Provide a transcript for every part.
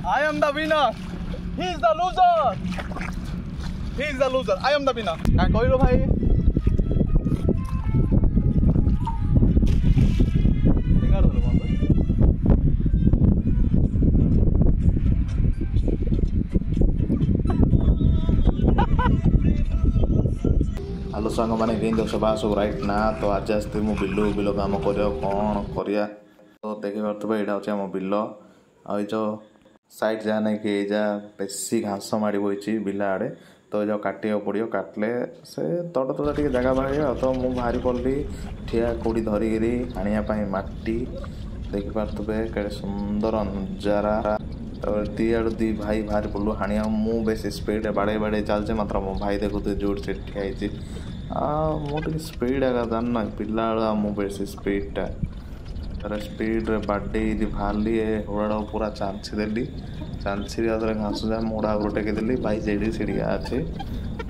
I am the winner. He is the loser. He is the loser. I am the winner. क्या कहलो भाई? Hello सांग मैंने केंद्र सभा सब राइट ना तो आज आसती मु बिलू बिल काम कर कौन करिया तो देखी पारे यहाँ हूँ आम बिल आई जो साइड जहाँ नहीं कि जा बेसी घास माड़ी बही बिला आड़े तो ये काटा पड़ो काटले से तड़ तड़ा टे जगह बाहर तो मुझे बाहरी पड़ी ठिया कौड़ी धरिकी आने माटी देखी पारे के सुंदर नजारा तो दी आड़ दी भाई बाहरी पड़ू हाणिया मु बेस स्पीड बाड़े बाड़े चलचे मात्र मो भाई देखो जोड़ से ठियाई मुझे स्पीड आगा जान पिला मु बेस स्पीडटा तर स्पीड बाडे बाहरली हुड़ा पूरा चांची देली चांची घास जा मुड़ा आगे टेकदेली भाई जेडी सीढ़िया अच्छे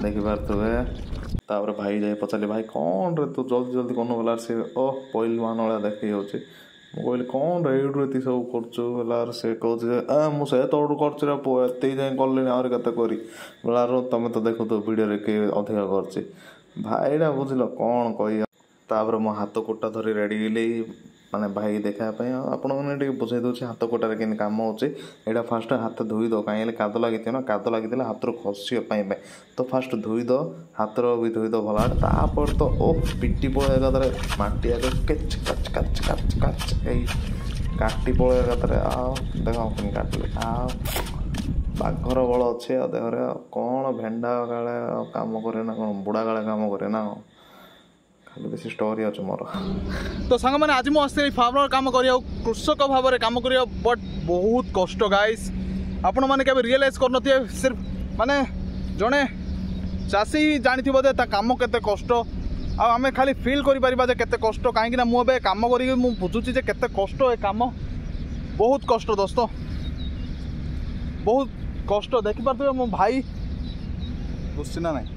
देखी पारे भाई जाए पचारे भाई कौन रे तू जल्दी जल्दी कौन गला से ओह पहिल मान वाला देखे मुझे कहली कौन रेट सब कर से कहे मुझे तौर करते जाए कले आहरी कत करी बोलार तुम तो देखो तो भिडियो के अधिक कर भाईटा बुझल कौन कह मो हाथ कोटा धरी रेडी गली माने भाई देखापी आपने बुझे दूसरे हाथ कोटार के कम होगा फास्ट हाथ धोई दो कहीं काद लगी ना काद लगी हाथ खसापी तो फास्ट धोई दो हाथ भी धोई दो भल तापर तो ओह पिटी पड़े माटी आगे केच कच कच कच कच काटी पड़े देख काटले बाघर बल अच्छे देहरे कौन भेंडा काले कम करे ना कौन बुढ़ा काले कम करे ना बेसी स्टोरी अच्छे मोर तो सांग मैंने आज मुझे फार्मर काम करिया कृषक भाव में काम करिया बट बहुत कष्ट गाइस आपण मैंने केबे रियलाइज करनथिए सिर्फ माने जड़े चाषी जानी बोधे काम केते कष्ट आमे खाली फील करि परिबा जे केते कष्ट काहेकि ना मु काम करी मु बुझुची जे केते कष्ट ए काम बहुत कष्ट दोस्त बहुत कष्ट देखि पारथबे मो भाई बुझछि ना नहीं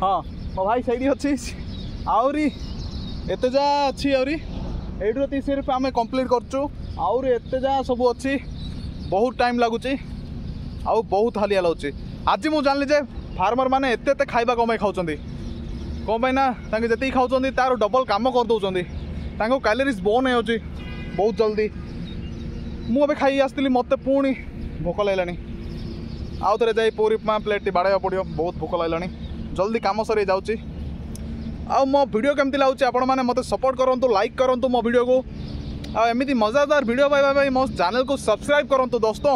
हाँ मो भाई सही अच्छी आहरी एत जा अच्छी आहरी ये सिर्फ आम कंप्लीट करचु आहरी एत जा सब अच्छी बहुत टाइम लगुच आउ बहुत हालिया लगुच आज मुझे जानली जे फार्मर मैंने एत खाଇବା कमाई खाऊँ कौन ना जी खाऊँ तार डबल काम कर दौरान कैलोरीज बर्न हो बहुत जल्दी मुझे खाई आसती मत पुणी भोक लगे आउ थे जा पूरी प्लेट बाड़ा पड़ो बहुत भोक लगे जल्दी काम सर जाऊँगी आ मो वीडियो केमती लगुच आपण मैंने मत सपोर्ट करूँ लाइक करूँ मो वीडियो को आमती मजादार वीडियो पाइबा मो चैनल को सब्सक्राइब करूँ दोस्तों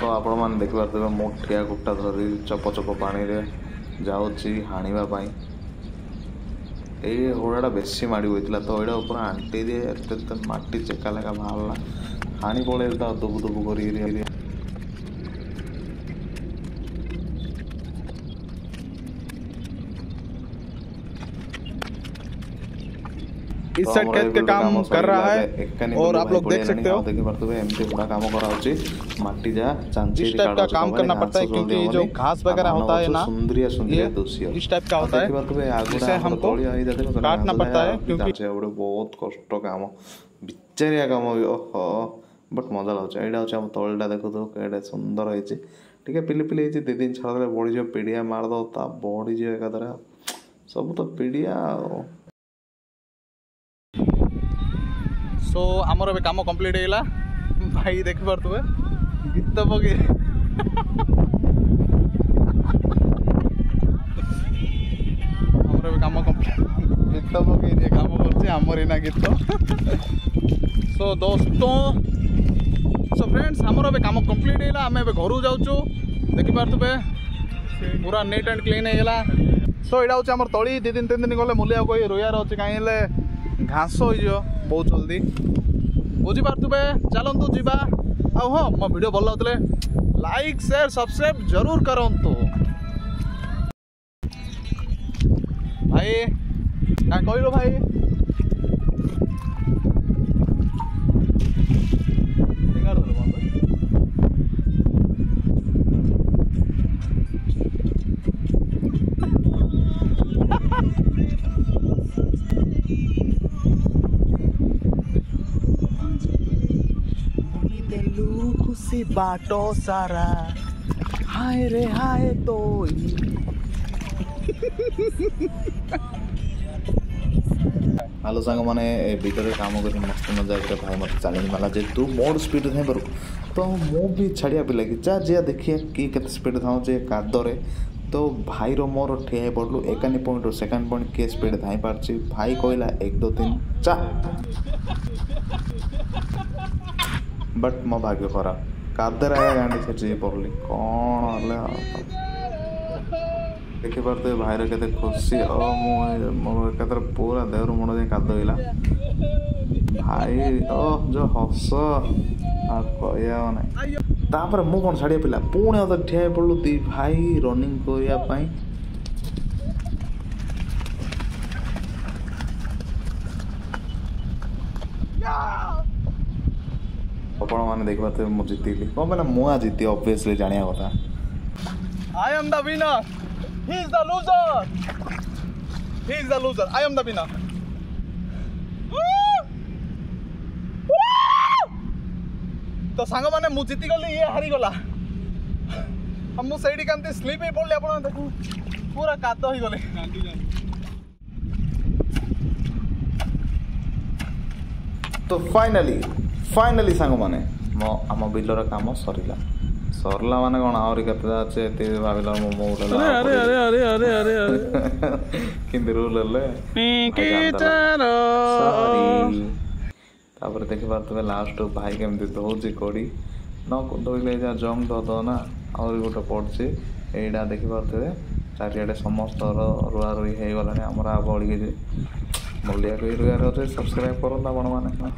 तो आपण मैंने देखी पारे मो ठिया कुटा धरी चप चप पानी रे जाऊँगी हाणापी ये हुड़ा बेसी माड़ी होता तो यहाँ पूरा आंटी दिए माटी चेका लेखा बाहरला हाणी पड़े दुबु दुबु कर इस साइड खेत के काम कर रहा है और आप लोग देख सकते हो देखी पारे एमती पूरा काम करा माटी जा चांची इस टाइप का काम करना पड़ता है क्योंकि जो घास वगैरह होता है ना सुंदरिया सुंदरिया दोषी इस टाइप का होता है जिसे हमको काटना पड़ता है क्योंकि बहुत कष्ट काम बिचारिया काम भी ओहो बट मजा लगुच यहाँ हूँ तलटा देखो तो कड़े सुंदर होती टे पिली पिली दी दिन छाड़ा बढ़ी पीड़िया मारद बढ़ी एकादर सब तो पीड़िया सो आमर ए काम कंप्लीट होगा भाई देखी पारे गीत पके आमर काम गीत पके काम करमर ना गीत सो दोस्तों सो फ्रेंड्स आमर ए काम कंप्लीट होगा आम ए घर जाऊँ देखी पारे पूरा नीट एंड क्लीन होगा सो यहाँ हूँ आम तली 2 3 दिन गले मुलिया कोई रोयार अच्छे कहीं घास हो बहुत जल्दी बुझीपारे चलतु जीवा आ हाँ मो वीडियो भल लगुले लाइक शेयर सब्सक्राइब जरूर करंतु भाई क्या कहलो भाई खुशी बाटो सारा हाय रे हाय तो हेलो सांग मैंने भितर काम कर मस्त मजा कर भाई मत चैलेंज माला जे तू मोर स्पीड थे पारू तो मो भी छाड़िया पे लगी जा जे देखिए कि केते स्पीड था जे कादरे तो भाई रो मोर ठिया पड़लु एकानी पॉइंट सेकंड पॉइंट के स्पीड थाई पारछि भाई कहला 1 2 3 चा बट मो भाग्य खराब कादर आया गांडी छे पड़ली कौन हले देखि पारते भाई रे केते खुशी मोर केते पूरा देहर मुंड जे कादइला भाई जो हस आ कहया नै तापर मु कोन छाड़िया पिला पुणे अद ठिया पड़लु दी भाई रनिंग करिया पई आपण माने देख पाते मु जीतीली को माने मु आ जीती ऑब्वियसली जानिया कथा I am the winner he is the loser he is the loser I am the winner तो सांग माने मु जीती गली ये हारी गला हम मु सेडी कांती स्लिप हे पड़ले आपण देखू पूरा काद ही गले तो फाइनली सांग माने मो आम बिलर काम सरिला सरला माने कोन आउरी केते আছে তে ভাবিলা মো মো উঠলা अरे अरे अरे अरे अरे अरे किंद रूल ले के तारो सॉरी तापर देखि पारतबे लास्ट भाई केमती दौची कोडी न दौले जा जंग दो ना आउरी गोटे पड़छि एडा देखि पारतबे चारियाडे समस्त रुआ रुई हे गलाने हमरा बळी के मुलिया कई रुआ रे सब्सक्राइब करन आपण माने